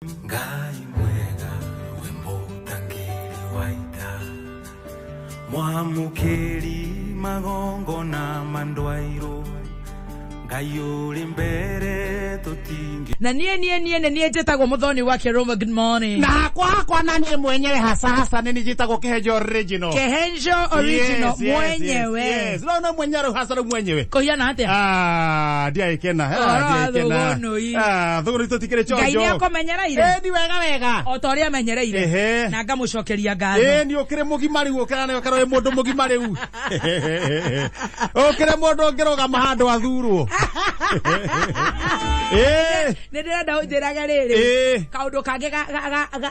Ngai mwega wemutangiri waita mwamukiri magongo na mandwairo Ngai uri mbere tutingi na nie jetagwo muthoni wake Roma. Good morning. Na kwa nani mwenyewe hasa nini jitagwo Kehenjo original. Kehenjo original mwenyewe. Yes. No mwenyewe hasa mwenyewe. Kohiana atia? Dia ikena. Thugu nito tikire chojo. Ngai ni akomenyereire. Ni wega. Otoria menyereire. Na ngamucokeria ngatho. Ni okire mugimari ukira na okara we mundu mugimari u. Okire mundu ngiroga mahando athurwo. Ndirenda unjiraga riri kaundu kange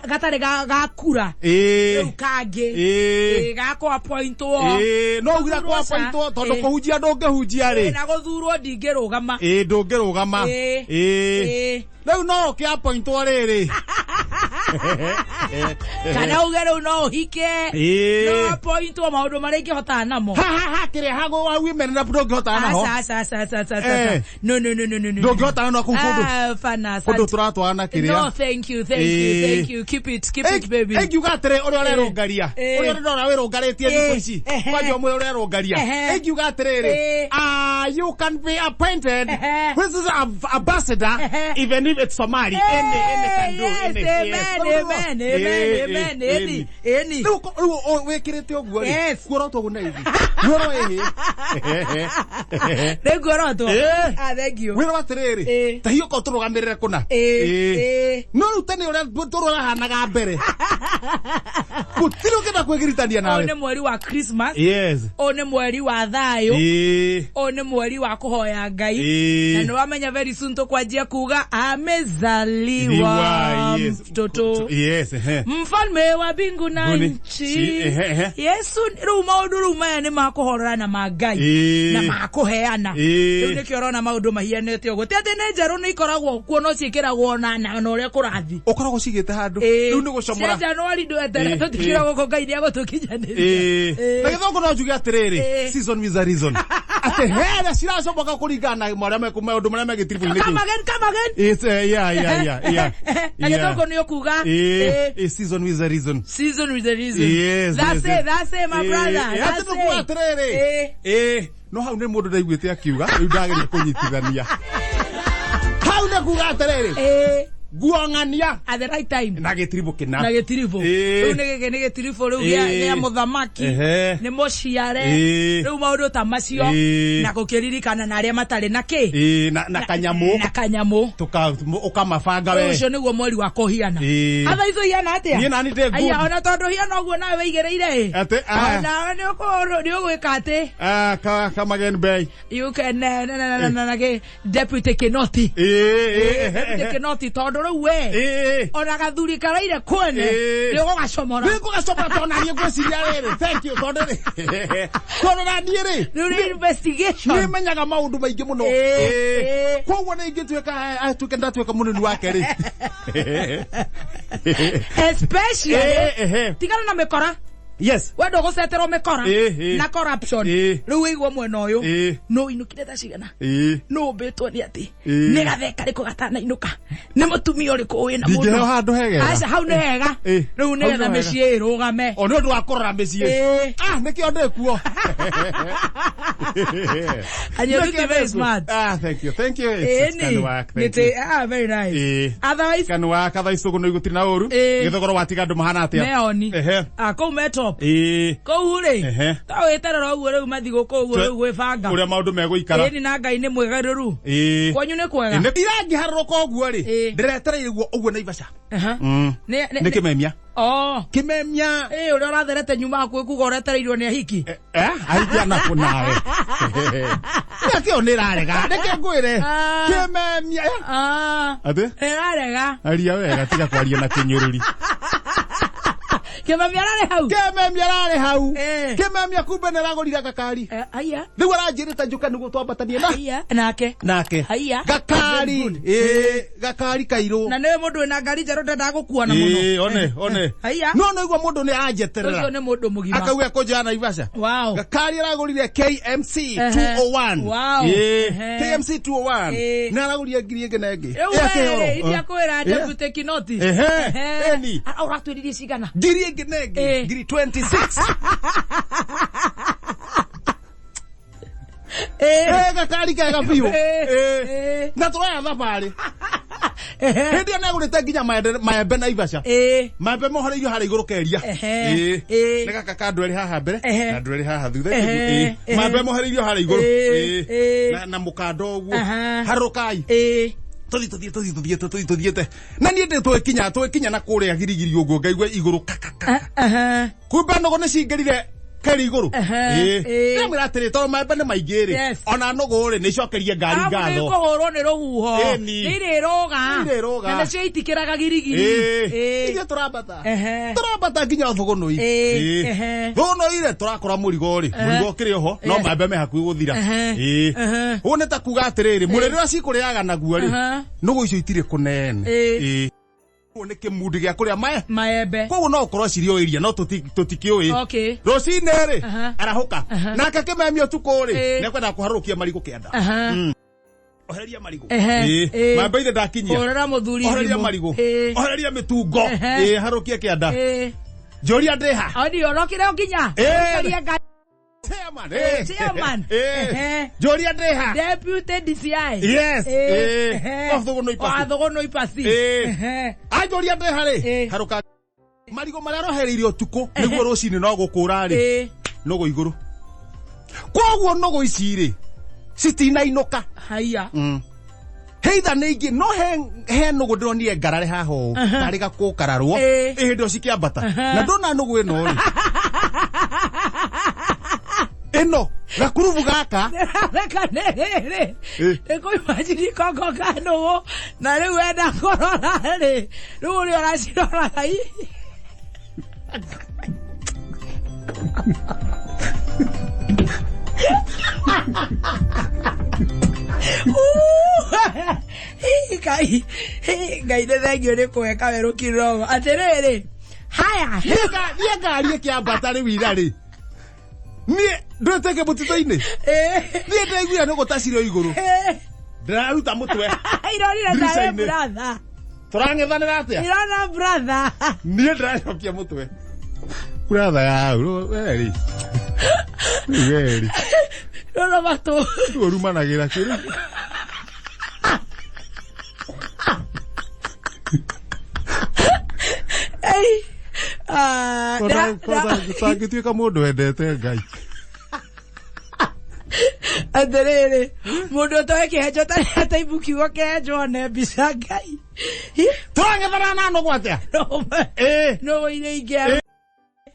gatari gakura riu kangi gako appointwo no ugira ko appointwo tondu kuhunjia ndungihunjia ri na guthurwo ndingirugama ndungirugama riu no ki appointwo riri kana ugere no hike no appointwo maundu mari ingihota namo ha kire hago wa women na ndungihota namo no ndungihota no kufundu fana kundu turatwana kiria no thank you keep it baby ekiuga tere uri urerungaria uri ndora wirungaritie thiku ici kwajua mwe urerungaria ekiuga tere you can be appointed this is ambassador even if it's Somali any can do any wekirite oguo ri kuorotwo guna ithi kuoro ehe reguorotwo thank you wira watiriri ta hiyo ko turugamirire kuna no rutani uri tururahanaga mbere gutiro kenda kwegiritania nawe one mweri wa Christmas yes one mweri wa thayo one mweri wa kuhoya Ngai na no wamenya very soon to kwajia kuga amezaliwa mtoto mfalme wa bingu na nchi Yesu maundu ruma ni makuhorana na magai na makuheana riu nikiorona maundu mahianete ugo tete ne njeru ni ikoragwo kuo no cikiragwo na uria kurathi ukoragwo cigite handu riu ni gucomora January ndwetera tutikiragwo ko Ngai ni agutukinyaniriria na githongo no njuge atiriri season with a reason ate hele ciracomoka kuringana maria maundu maria megitiribu ini come again it's yeah na githongo ni okuga season with a reason yes that's it my brother no hau ni mundu ndaiguite akiuga riu ndageria kunyitithania hau ni kuga atiriri guangania at the right time na getiribu kina riu ni getiribu riu ya muthamaki ni muciare riu maundu ta macio na gukiririkana na aria matari na ki na kanyamu ukamabanga we ucio niguo mweri wa kuhiana atha ithu hiana atia ni nani te aya ona tondu hiana uguo nawe weigereire na ni ukoro ni ugwika ati come again bay you can na deputy Kinoti Kinoti tondu riu we ona gathuri karaire kwene ni gugacomora tona ni gwiciria riri thank you tondu ri korora ni ri ni investigation ni menyaga maundu maingi muno koguo ni ingituika atuke ndatuika munini wake ri especially tigana na mekora yes wendo guceterwo mekora na corruption riu igwo mwena uyu no inukire ta cigana no betwo ni ati ni gatheka riko gatana inuka ni mutumia uriku wina mundu ndio handu hega aca hau ni hega riu ni getha micii irugame o ni undu wa kurora micii nikio ndikuo and you look very smart thank you it's kind of work thank you very nice otherwise kind of work otherwise tugo no igutiri na uru githogoro watiga andu mahana atia meoni ko metro ko uri ta weterera uguo riu mathigo ko uguo riu gwibanga uria maundu meguikara ni na Ngai ni mwegariru kwanyu ni kwega ni irangi haruruka uguo ri ndiretereire uguo na Ivasha ni kimemia kimemia uria uratherete nyuma hakuhi kuga uretereirwo ni ahiki ahiki na kunawe nakio ni rarega ndeke ngwire kimemia ate rarega aria aria wega tiga kwaria na kinyururi Kĩmemia ararĩ hau. Kĩmemia ararĩ hau. Kĩmemia kumbe nĩaragũrire gakari. Aya. Rĩu aranjĩrĩte njuka nĩguo twambatanie na. Aya. Nake. Aya. Gakari. Gakari kairũ. Na nĩ mũndũ wĩna ngari njerũ ndendaga gũkuana mũno. One. Aya. No nĩguo mũndũ nĩanjeterera. Ũcio nĩ mũndũ mũgima. Akauga kũnjana Naivasha. Wow. Gakari aragũrire KMC 201. Wow. KMC 201. Nĩaragũrire ngiri ĩngĩ na ĩngĩ. Iria kwĩra deputy Kinoti. Eni. Ũratwĩririe cigana? Ngiri ĩngĩ na ĩngĩ. Ngiri 26. Gakari kega biũ. Na tũraya thabarĩ. Hĩndĩ ĩyo nĩagũrĩte nginya maembe Naivasha. Maembe mohoreirio harĩa igũrũ keria. Nĩ gaka ka ndweri haha mbere na ndweri haha thutha. Maembe mohoreirio harĩa igũrũ. Na mũkando ũguo. Harũkai. Tuthiĩte. Na niĩ ndĩ twĩkinya na kũrĩa girigiri ũguo ngaigua igũrũ kaka. Kumbe nogo nĩcingerire keri igũrũ. Nĩamwĩra atĩrĩ tondũ maembe nĩ maingĩ-rĩ, ona nũgũ-rĩ nĩicokerie ngari ngatho. Nĩ kũhũrwo nĩ rũhuho. Nĩirĩrũga. Na nĩcio itikĩraga girigiri. Ithuĩ tũrambata nginya Thũgũnũi. Thũgũnũi-rĩ tũrakora mũrigo-rĩ. Mũrigo ũkĩrĩ oho no maembe me hakuhĩ gũthira. Ũguo nĩ ta kuga atĩrĩrĩ mũrĩre ũrĩa cikũrĩaga naguo-rĩ nũgũ icio itirĩ kũnene. Nĩ kĩmundi gĩa kũrĩa maembe. Koguo no ũkorwo cirĩ o iria no tũtikĩũĩ. Rũcinĩ-rĩ arahũka. Nake Kĩmemia ũtukũ-rĩ nĩekwenda kũharũkia marigũ kĩanda. Ohereria marigũ. Maembe ithe ndakinyia. Orera mũthuri. Ohereria marigũ. Ohereria mĩtungo. Harũkie kĩanda. Njũria ndĩha. Orokire nginya. Chairman. Njũria ndĩha. Deputy DCI. Yes. Thũgũnũi pasi. Njũria ndĩha-rĩ harũka. Marigũ marĩa arohereirio ũtukũ nĩguo rũcinĩ no gũkũra-rĩ nũgũ igũrũ. Koguo nũgũ ici-rĩ citinainũka. Haya. Heitha nĩ ingĩ no he nũgũ ndĩronire ngarare haha ũũ tarĩ gakũ kararwo hĩndĩ ĩyo cikĩambata na ndona nũgũ ĩno-rĩ ĩno gakurubu gaka reka nĩrĩ nĩkũimagini kongo ka nũgũ na rĩu wenda kũrora-rĩ rĩu ũrĩa ũraciroraga Ngai nĩ thengio nĩ kũheka werũ Kirogo. Atĩrĩrĩ haya niĩ ngari ĩkĩambata rĩu ira-rĩ niĩ ndwĩteke mũtitũ-inĩ niĩ ndaiguire nũgũ ta cirĩ o igũrũ ndĩraruta mũtwe irorire nawe brother. Tũrang'ethanĩra atĩa? Irona brother. Niĩ ndĩracokia mũtwe brother yau weri Rora matũ ũrumanagĩra kĩrĩ Tangĩtuĩka mũndũ wendete Ngai. Atĩrĩrĩ mũndũ ũtoĩ kĩhenjo ta ibu kiugo kĩhenjwo ne mbica Ngai. Tũrang'ethana na nũgũ atĩa? Nũgũ irĩ ingĩ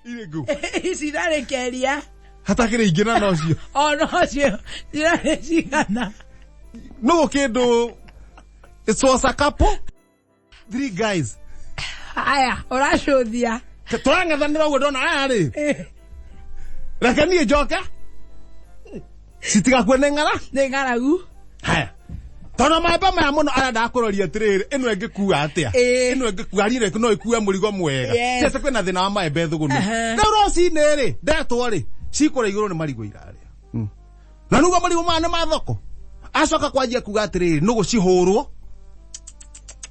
irĩngũ ici narĩ keria hatakĩrĩ ingĩ na nocio nocio irarĩ cigana nũgũ kĩndũ it was a couple 3 guys. Haya ũracũthia tũrang'ethanĩra ũguo ndona aya-rĩ reke niĩ njoke citigakue nĩ ng'aragu. Haya tondũ maembe maya mũno arendaga kũroria atĩrĩrĩ ĩno ĩngĩkua atĩa ĩno ĩngĩkua rĩrĩ no ĩkue mũrigo mwega cese kwĩna thĩna wa maembe Thũgũnũ rĩu rũcinĩ-rĩ ndetwo-rĩ cikũrĩa igũrũ nĩ marigũ irarĩa na nĩguo marigũ maya nĩ ma thoko acoka kwanjia kuga atĩrĩrĩ nũgũ cihũrwo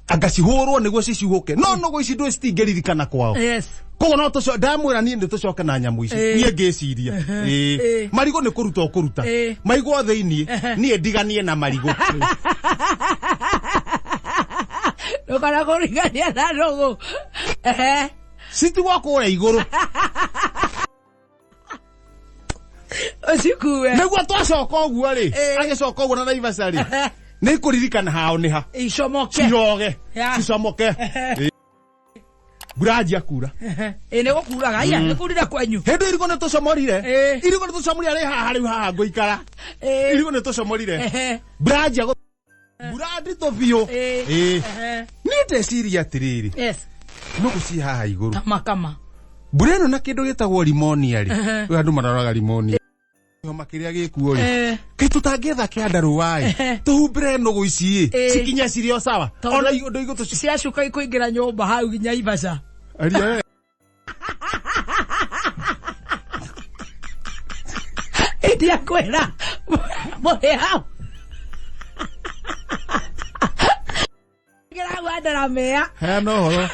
anga cihũrwo nĩguo ciciuhũke no nũgũ ici ndũĩ citingĩririkana kwao. Koguo no ndamwĩra niĩ nĩtũcoke na nyamũ ici niĩ ngĩciria marigũ nĩ kũruta ũkũruta maigwo thĩiniĩ niĩ ndiganie na marigũ ndũkana kũringania na nũgũ citigwo kũrĩa igũrũ ũcikue nĩguo twacoka ũguo-rĩ agĩcoka ũguo na Naivasha-rĩ nĩ kũririkana hao nĩ ha ciroge cicomoke Buraji kura. Ene go kura ga ya kurira kwanyu. Hendo iriko ne tosomorire. Iriko ne tosomorire ha goikara. Iriko ne tosomorire. Buraji go. Buradi to vio. Ni te siria tiriri. Yes. No kusi ha iguru. Kama. Bureno na kindu gitagwo limonia ri. We andu mararoga limonia. Yo makiria gikuo ri. Ke tutangetha kiandaru wai. Tuhumbire nugu ici. Sikinya cirio sawa. Ona indo igo cia cuka ikuingira nyumba hau ginya Ivasha. Aria. Idia kwera. Mohe hau. Gira gwandara mea. He no horo.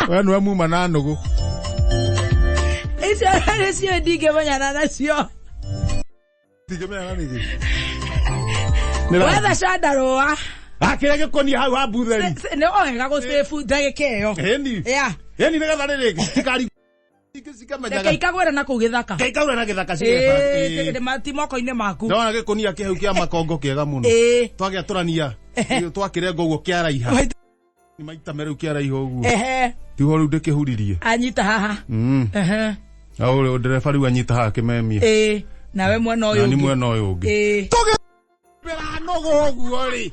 We no mu mananugu. Cio ndige manyana nacio. Ndige manyana nigi. Wetha candarũa. Akirege koni hau ha butheri. Ne oega go save ndagika iyo. Eni. Yeah. Eni nigetha ririgi. Tikari. Ikamenyaga. Keikagwera na kugithaka. Keikagwera na githaka cigeta. De mati moko-ini maku. Ndona gikunia kihau kia makongo kiega muno. Twagia turania. Twakirenga uguo kiaraiha. Ni maita meru kiaraiha uguo. Tigo riu ndikihuririe. Anyita haha. Aure ndereba riu anyita haha kimemia. Nawe mwena uyu. Ni mwena uyu ungi. Tuge bera nogo uguo ri.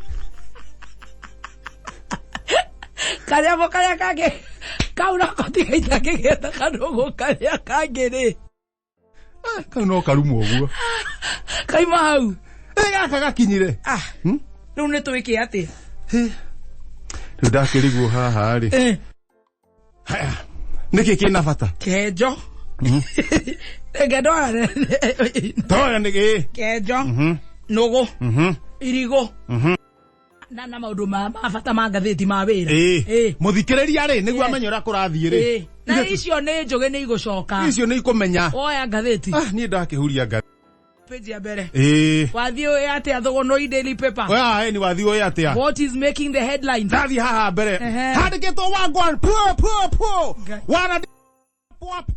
Karia kage. Kaura kotiga itakigetha kanogo karia kage ri. Kau no karumu uguo. Kaima hau. Gaka gakinyire. Riu ni twike ati. Riu ndakiriguo haha ri. Niki kina bata. Kejo. Egadora. Toya niki. Kejo. Nogo. Irigo. Na maundu ma bata ma ngatheti ma wira. Muthikiriria ri niguo amenye ura kurathie ri. Na icio ni njuge ni igucoka. Icio ni ikumenya. Oya ngatheti. Ni ndakihuria ngatheti. Page ya mbere. Wathio ate athogonoi Daily Paper. Ni wathio atia. What is making the headlines? Dathi haha mbere. Handikitwo wangwan. Po. Wana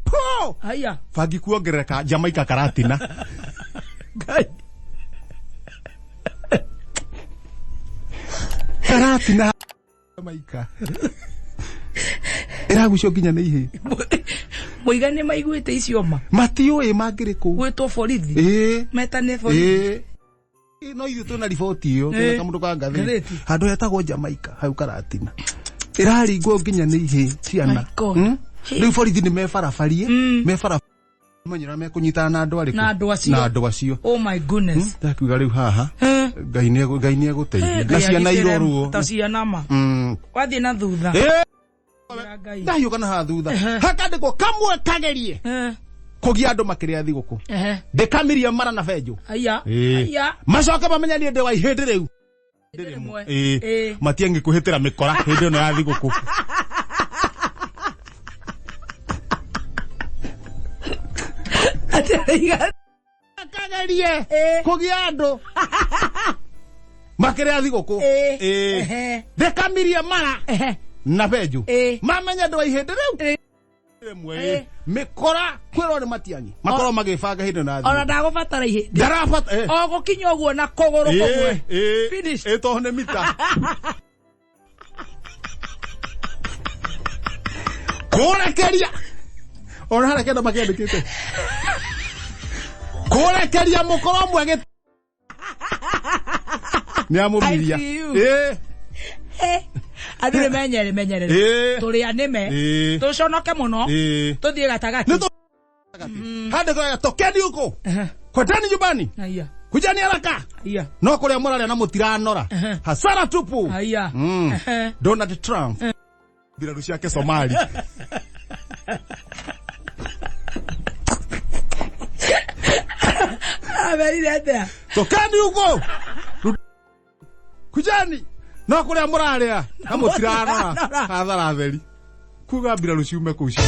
po. Haya. Fangi kuongereka Jamaica karatina. Karatina. Jamaica. Iragucio nginya ni ihe. Muigane maiguite icio ma. Matioi mangiriku. Gwetwo borithi. Metane borithi. No ithu tuna riboti iyo tuna mundu ka ngatheti. Handu hetagwo Jamaica hau karatina. Iraringwo nginya ni ihe ciana. Riu borithi ni mefarafarie. Manyira mekunyitana na andu ariku. Na andu acio. Oh my goodness. Ndakiuga riu haha. Ngai ni eguteithia. Na ciana iroruo. Ta ciana ma. Wathie na thutha. Ndahiuka na ha thutha. Hakandikwo kamwe kagerie. Kugia andu makiria thiguku. Ndikamiria mara na benjo. Aya. Macoke bamenya ni ndi wa ihindi riu. Matiangi kuhitira mikora hindi no ya thiguku. Kagerie kugia andu makiria thiguku. Ndikamiria mara na benjo. Mamenya ndi wa ihindi riu. Mwe mikora kwero ni matiangi makoro magifanga hindu na ona ndagubatara ihe ndarabata o gukinya uguo na kogoro komwe finish eto ne mita korekeria ona hara kendo makendikite korekeria mukoro mwege ni amumiria Adire menyere turi anime tuconoke muno tuthie gatagati hande kwa tokeni huko kwendani nyumbani kujani haraka no kuria murare na mutiranora hasara tupu Donald Trump bila rushia ke Somali very right tokeni huko kujani no kuria murarea na mutirana hathara theri kuga mbira ruciume kuci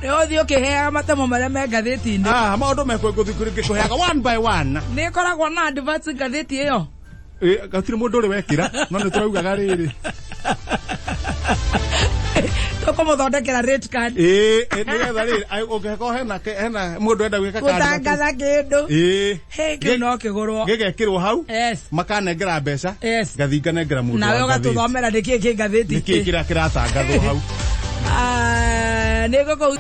Leo thio kihea matemo maria me ngatheti-ini maundu mekwe nguthikurikishoheaga one by one ni koragwo na advance ngatheti iyo gatire mundu uri wekira no ni turaugaga riri toko muthondekera rate card nigetha riri ungeheko hena mundu enda gwika card gutangatha kindu he no kigurwo gigekirwo hau makanengera mbeca ngathinga nengera mundu nawe ugatuthomera niki ki ngatheti niki kira kiratangathwo hau ni goko